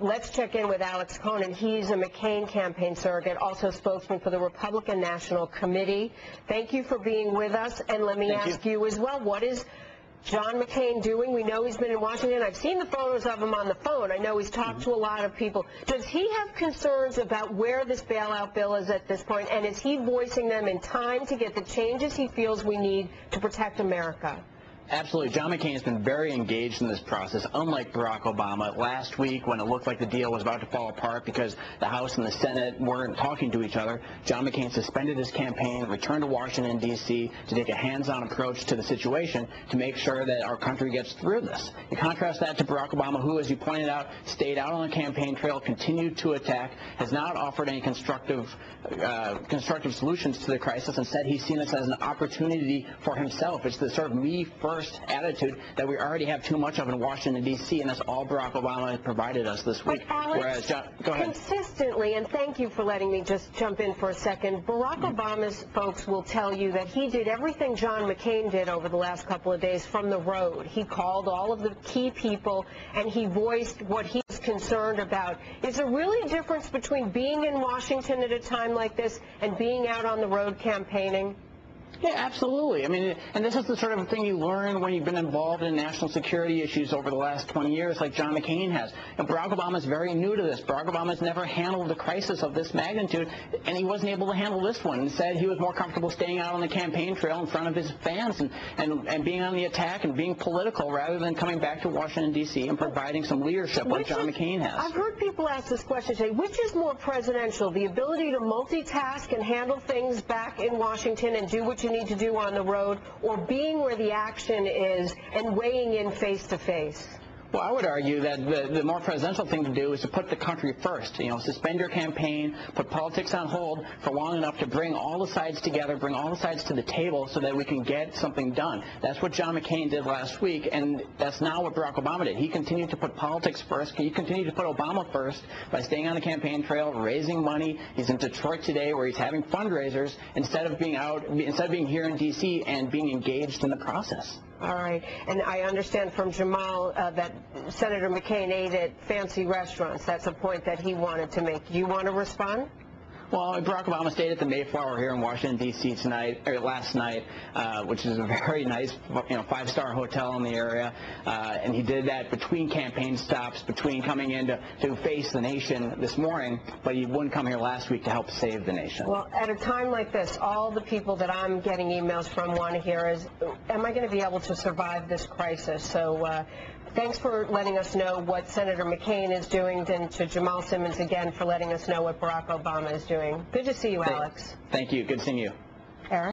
let's check in with Alex Conant. He's a McCain campaign surrogate, also spokesman for the Republican National Committee. Thank you for being with us. And let me ask you as well, what is John McCain doing? We know he's been in Washington. I've seen the photos of him on the phone. I know he's talked to a lot of people. Does he have concerns about where this bailout bill is at this point, and is he voicing them in time to get the changes he feels we need to protect America? Absolutely. John McCain has been very engaged in this process, unlike Barack Obama. Last week, when it looked like the deal was about to fall apart because the House and the Senate weren't talking to each other, John McCain suspended his campaign, returned to Washington, D.C. to take a hands-on approach to the situation to make sure that our country gets through this. You contrast that to Barack Obama, who, as you pointed out, stayed out on the campaign trail, continued to attack, has not offered any constructive solutions to the crisis. Instead, he's seen this as an opportunity for himself. It's the sort of me-first attitude that we already have too much of in Washington, D.C., and that's all Barack Obama has provided us this week. But Alex, whereas go ahead. Consistently, and thank you for letting me just jump in for a second, Barack Obama's folks will tell you that he did everything John McCain did over the last couple of days from the road. He called all of the key people, and he voiced what he was concerned about. Is there really a difference between being in Washington at a time like this and being out on the road campaigning? Yeah, absolutely. I mean, and this is the sort of thing you learn when you've been involved in national security issues over the last 20 years, like John McCain has. And Barack Obama is very new to this. Barack Obama has never handled a crisis of this magnitude, and he wasn't able to handle this one. Instead, he was more comfortable staying out on the campaign trail in front of his fans and being on the attack and being political rather than coming back to Washington, D.C. and providing some leadership like John McCain has. I've heard people ask this question today, which is more presidential, the ability to multitask and handle things back in Washington and do what you need to do on the road, or being where the action is and weighing in face to face? Well, I would argue that the more presidential thing to do is to put the country first. You know, suspend your campaign, put politics on hold for long enough to bring all the sides together, bring all the sides to the table so that we can get something done. That's what John McCain did last week, and that's not what Barack Obama did. He continued to put politics first. He continued to put Obama first by staying on the campaign trail, raising money. He's in Detroit today where he's having fundraisers instead of being here in D.C. and being engaged in the process. All right. And I understand from Jamal that Senator McCain ate at fancy restaurants. That's a point that he wanted to make. Do you want to respond? Well, Barack Obama stayed at the Mayflower here in Washington, D.C. last night, which is a very nice, five-star hotel in the area, and he did that between campaign stops, between coming in to face the nation this morning, but he wouldn't come here last week to help save the nation. Well, at a time like this, all the people that I'm getting emails from want to hear is, am I going to be able to survive this crisis? So thanks for letting us know what Senator McCain is doing, and to Jamal Simmons again for letting us know what Barack Obama is doing. Good to see you, Alex. Thank you. Good seeing you.